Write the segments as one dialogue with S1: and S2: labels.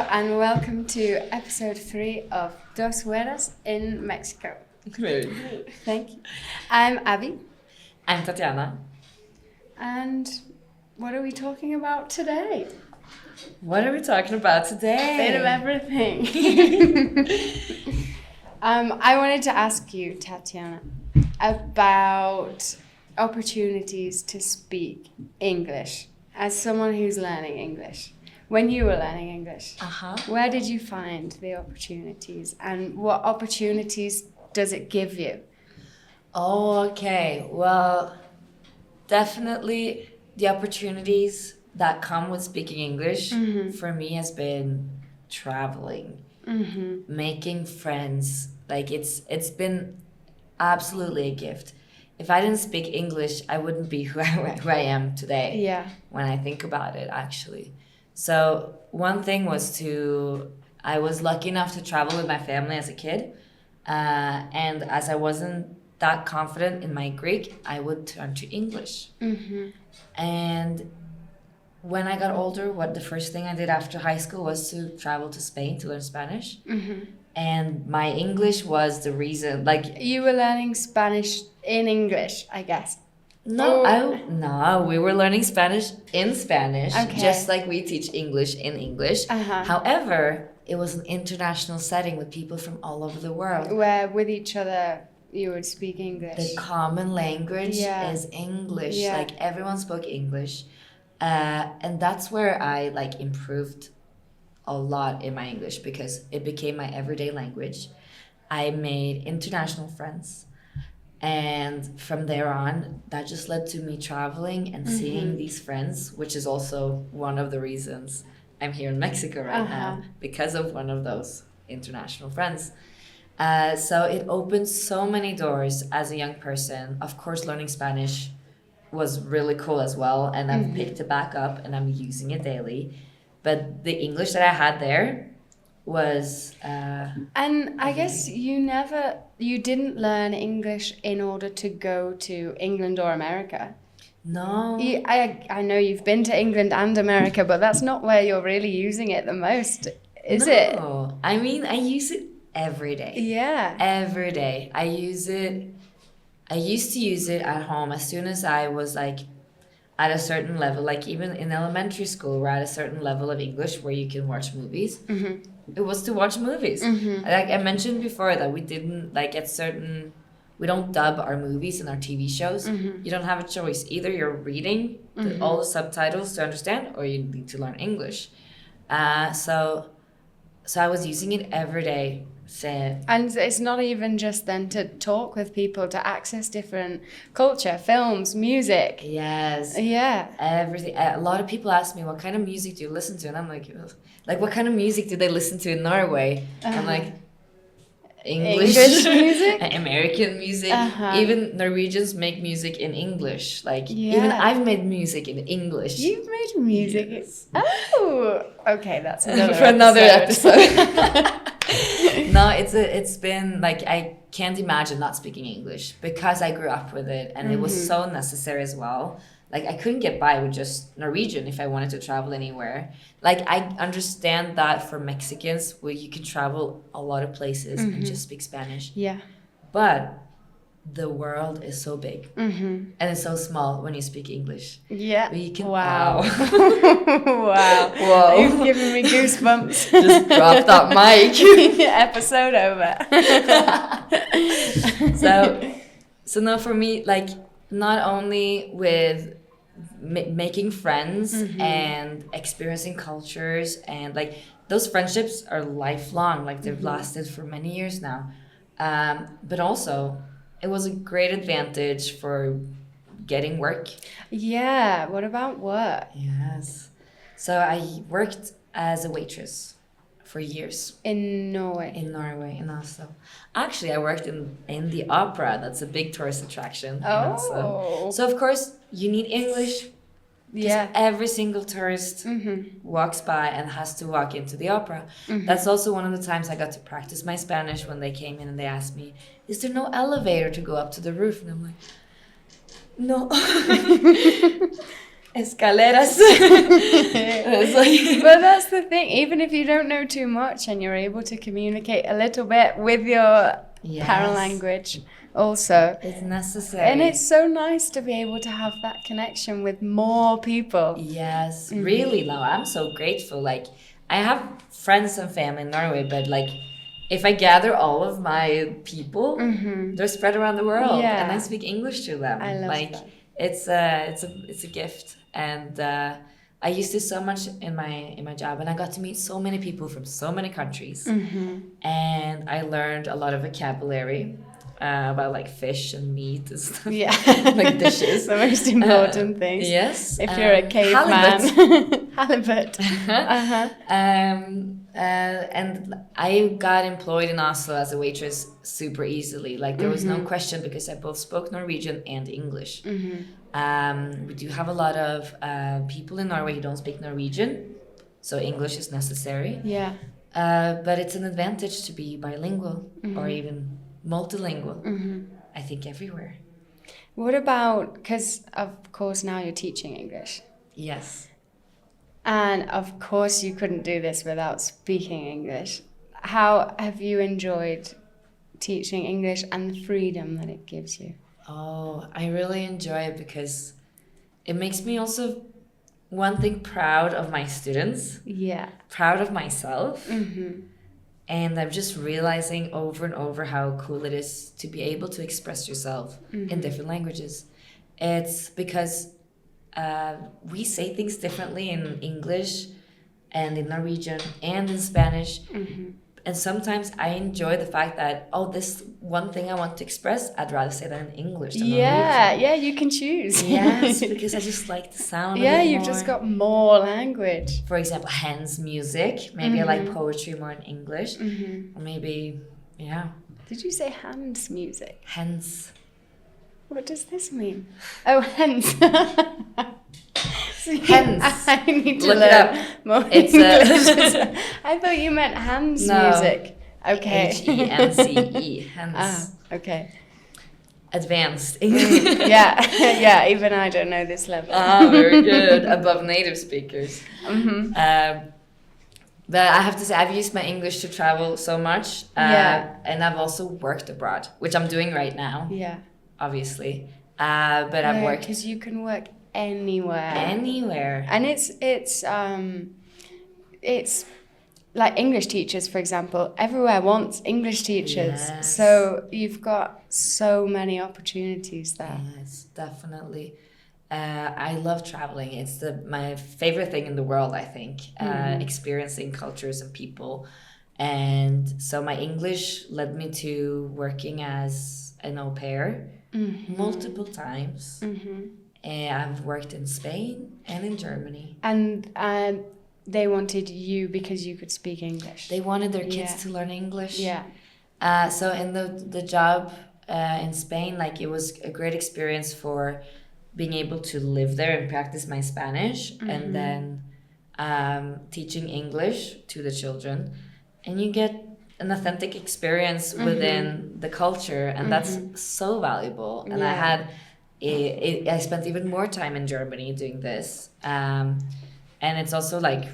S1: and welcome to episode 3 of Dos Hueras in Mexico.
S2: Very.
S1: Thank you. I'm Abby.
S2: I'm Tatiana.
S1: And what are we talking about today?
S2: What are we talking about today?
S1: A bit of everything. I wanted to ask you, Tatiana, about opportunities to speak English. As someone who's learning English, when you were learning English, where did you find the opportunities and what opportunities does it give you?
S2: Oh, okay. Well, definitely the opportunities that come with speaking English for me has been traveling, making friends. Like it's been absolutely a gift. If I didn't speak English, I wouldn't be who I am today.
S1: Yeah.
S2: When I think about it, actually. So one thing was I was lucky enough to travel with my family as a kid. And as I wasn't that confident in my Greek, I would turn to English. And when I got older, the first thing I did after high school was to travel to Spain to learn Spanish. And my English was the reason, like...
S1: You were learning Spanish in English, I guess.
S2: No, we were learning Spanish in Spanish,
S1: okay.
S2: Just like we teach English in English. However, it was an international setting with people from all over the world.
S1: Where with each other you would speak English.
S2: The common language is English.
S1: Yeah.
S2: Like everyone spoke English. And that's where I improved a lot in my English because it became my everyday language. I made international friends. And from there on, that just led to me traveling and seeing these friends, which is also one of the reasons I'm here in Mexico right now, because of one of those international friends. So it opened so many doors as a young person. Of course, learning Spanish was really cool as well, and I've picked it back up and I'm using it daily. But the English that I had there was...
S1: and I guess you didn't learn English in order to go to England or America.
S2: No.
S1: I know you've been to England and America, but that's not where you're really using it the most, is it?
S2: No. I mean, I use it every day.
S1: Yeah.
S2: Every day. I used to use it at home as soon as I was at a certain level, like even in elementary school, we're at a certain level of English where you can watch movies. It was to watch movies. Like I mentioned before that we didn't we don't dub our movies and our TV shows. You don't have a choice. Either you're reading all the subtitles to understand or you need to learn English. So I was using it every day.
S1: And it's not even just then to talk with people, to access different culture, films, music.
S2: Yes.
S1: Yeah.
S2: Everything. A lot of people ask me, what kind of music do you listen to? And I'm like, what kind of music do they listen to in Norway? I'm like, English
S1: music?
S2: American music. Even Norwegians make music in English. Even I've made music in English.
S1: You've made music?
S2: Yes.
S1: Oh! Okay, that's
S2: another episode. No, it's been I can't imagine not speaking English because I grew up with it and it was so necessary as well. I couldn't get by with just Norwegian if I wanted to travel anywhere. I understand that for Mexicans where you can travel a lot of places and just speak Spanish.
S1: Yeah.
S2: But the world is so big and it's so small when you speak English.
S1: Yeah.
S2: You can,
S1: wow.
S2: Wow. Whoa.
S1: You've given me goosebumps.
S2: Just drop that mic.
S1: Episode over.
S2: So no, for me, not only with making friends and experiencing cultures and those friendships are lifelong. They've lasted for many years now. But also, it was a great advantage for getting work.
S1: Yeah. What about work?
S2: Yes. So I worked as a waitress for years.
S1: In Norway?
S2: In Norway, in Oslo. Actually, I worked in the opera. That's a big tourist attraction in Oslo. So, of course, you need English. Because every single tourist walks by and has to walk into the opera. That's also one of the times I got to practice my Spanish when they came in and they asked me, is there no elevator to go up to the roof? And I'm like, no. Escaleras. It's like-
S1: But that's the thing. Even if you don't know too much and you're able to communicate a little bit with your
S2: Yes.
S1: paralanguage also.
S2: It's necessary.
S1: And it's so nice to be able to have that connection with more people.
S2: Yes, really, no, I'm so grateful. Like, I have friends and family in Norway, but like, if I gather all of my people, they're spread around the world,
S1: Yeah.
S2: and I speak English to them.
S1: I love
S2: like,
S1: that.
S2: it's a gift, and I used to so much in my job, and I got to meet so many people from so many countries, and I learned a lot of vocabulary. About like fish and meat and stuff.
S1: Yeah.
S2: Like dishes.
S1: The most important things.
S2: Yes.
S1: If you're a caveman. Halibut.
S2: And I got employed in Oslo as a waitress super easily. Like there was no question because I both spoke Norwegian and English. We do have a lot of people in Norway who don't speak Norwegian, so English is necessary.
S1: Yeah.
S2: But it's an advantage to be bilingual or even multilingual. I think everywhere.
S1: What about, because of course now you're teaching English.
S2: Yes.
S1: And of course you couldn't do this without speaking English. How have you enjoyed teaching English and the freedom that it gives you?
S2: Oh, I really enjoy it because it makes me also, one thing, proud of my students.
S1: Yeah.
S2: Proud of myself. And I'm just realizing over and over how cool it is to be able to express yourself in different languages. It's because we say things differently in English and in Norwegian and in Spanish. And sometimes I enjoy the fact that, oh, this one thing I want to express, I'd rather say that in English than Norwegian.
S1: Yeah, you can choose.
S2: Yes, because I just like the sound of it
S1: you've
S2: more.
S1: just got more language.
S2: For example, hens music. Maybe I like poetry more in English. Or maybe, yeah.
S1: Did you say hands music?
S2: Hens.
S1: What does this mean? Oh, hens.
S2: Hens.
S1: I need to
S2: Look it
S1: learn
S2: up.
S1: more
S2: It's
S1: English. I thought you meant hands
S2: No.
S1: music. Okay.
S2: Hence. Hens.
S1: Ah, okay.
S2: Advanced.
S1: Yeah, even I don't know this level.
S2: Very good. Above native speakers. But I have to say, I've used my English to travel so much. And I've also worked abroad, which I'm doing right now,
S1: Yeah.
S2: obviously. But I've worked
S1: because you can work anywhere. And it's like English teachers, for example. Everywhere wants English teachers.
S2: Yes.
S1: So you've got so many opportunities there.
S2: Yes, definitely. I love traveling. It's my favorite thing in the world, I think. Experiencing cultures and people. And so my English led me to working as an au pair multiple times. And I've worked in Spain and in Germany.
S1: And they wanted you because you could speak English.
S2: They wanted their kids to learn English.
S1: Yeah.
S2: So in the job in Spain, like, it was a great experience for being able to live there and practice my Spanish, and then teaching English to the children. And you get an authentic experience within the culture, and that's so valuable. And I spent even more time in Germany doing this. And it's also like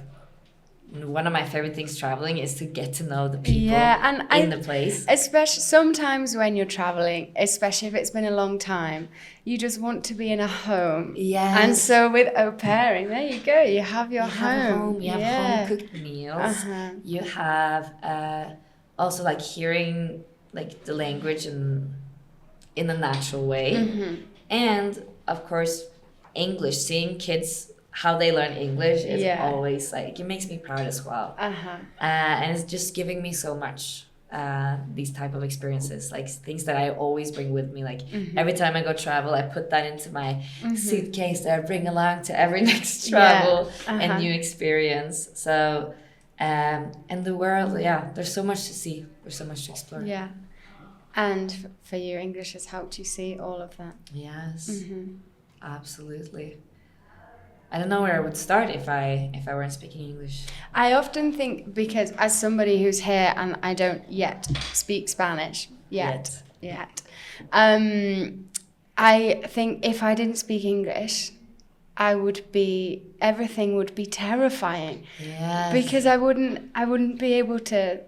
S2: one of my favorite things traveling is to get to know the people in the place.
S1: Especially sometimes when you're traveling, especially if it's been a long time, you just want to be in a home.
S2: Yes.
S1: And so with au pairing, there you go. You have your home.
S2: You have home-cooked meals. You have also like hearing like the language in a natural way. And of course, English, seeing kids, how they learn English is always like, it makes me proud as well. And it's just giving me so much, these type of experiences, like things that I always bring with me. Like every time I go travel, I put that into my suitcase that I bring along to every next travel and new experience. So, and the world, there's so much to see. There's so much to explore.
S1: Yeah. And for you, English has helped you see all of that.
S2: Yes, absolutely. I don't know where I would start if I weren't speaking English.
S1: I often think, because as somebody who's here and I don't yet speak Spanish yet. I think if I didn't speak English, everything would be terrifying.
S2: Yes.
S1: Because I wouldn't be able to,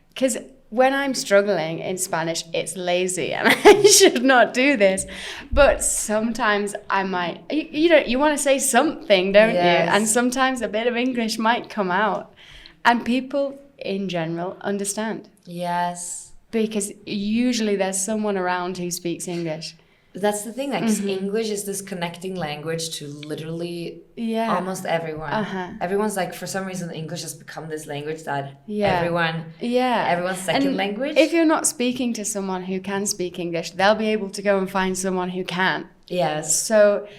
S1: because when I'm struggling in Spanish, it's lazy and I should not do this. But sometimes I might, you want to say something, don't you? And sometimes a bit of English might come out. And people in general understand.
S2: Yes.
S1: Because usually there's someone around who speaks English.
S2: That's the thing, like English is this connecting language to literally almost everyone. Everyone's like, for some reason, English has become this language that everyone's second language.
S1: If you're not speaking to someone who can speak English, they'll be able to go and find someone who can.
S2: Yes.
S1: So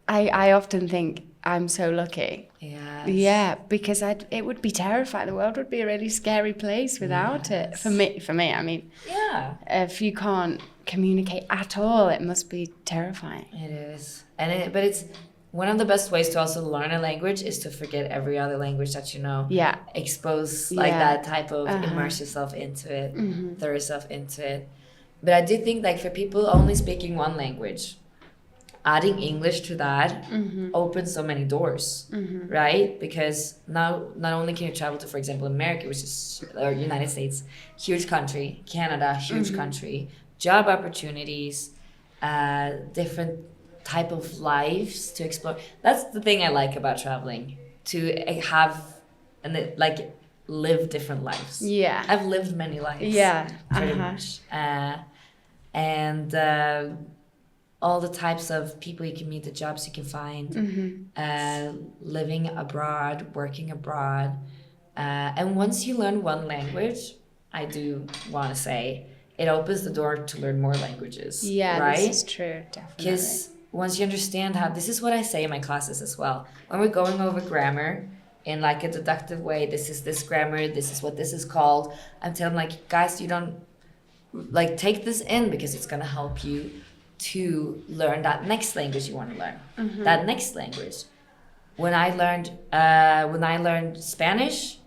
S1: I often think I'm so lucky.
S2: Yes.
S1: Yeah, because it would be terrifying. The world would be a really scary place without it. For me, I mean.
S2: Yeah.
S1: If you can't communicate at all, it must be terrifying.
S2: It is. But it's one of the best ways to also learn a language is to forget every other language that you know.
S1: Yeah.
S2: Expose like that type of immerse yourself into it, throw yourself into it. But I do think like for people only speaking one language, adding English to that opens so many doors, right? Because now not only can you travel to, for example, America, which is, or United States, huge country, Canada, huge country, job opportunities, different type of lives to explore. That's the thing I like about traveling, to have and like live different lives.
S1: Yeah.
S2: I've lived many lives.
S1: Yeah.
S2: Pretty much. And all the types of people you can meet, the jobs you can find, living abroad, working abroad. And once you learn one language, I do want to say, it opens the door to learn more languages.
S1: Yeah,
S2: right?
S1: This is true, definitely.
S2: Because once you understand how, this is what I say in my classes as well. When we're going over grammar in like a deductive way, this is this grammar, this is what this is called. I'm telling like, guys, you don't, like take this in because it's going to help you to learn that next language you want to learn. That next language. When I learned Spanish,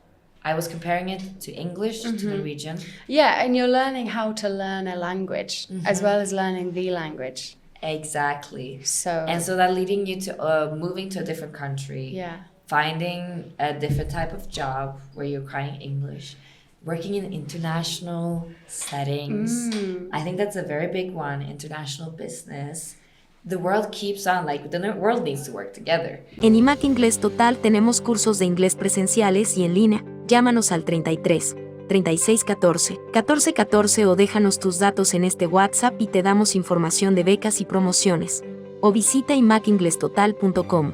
S2: I was comparing it to English, to Norwegian.
S1: Yeah, and you're learning how to learn a language as well as learning the language.
S2: Exactly.
S1: So
S2: that leading you to moving to a different country.
S1: Yeah.
S2: Finding a different type of job where you're crying English. Working in international settings. I think that's a very big one. International business. The world keeps on, like, the world needs to work together.
S3: En IMAC Inglés Total tenemos cursos de inglés presenciales y en línea. Llámanos al 33 36 14 14 14 o déjanos tus datos en este WhatsApp y te damos información de becas y promociones. O visita imacinglesstotal.com.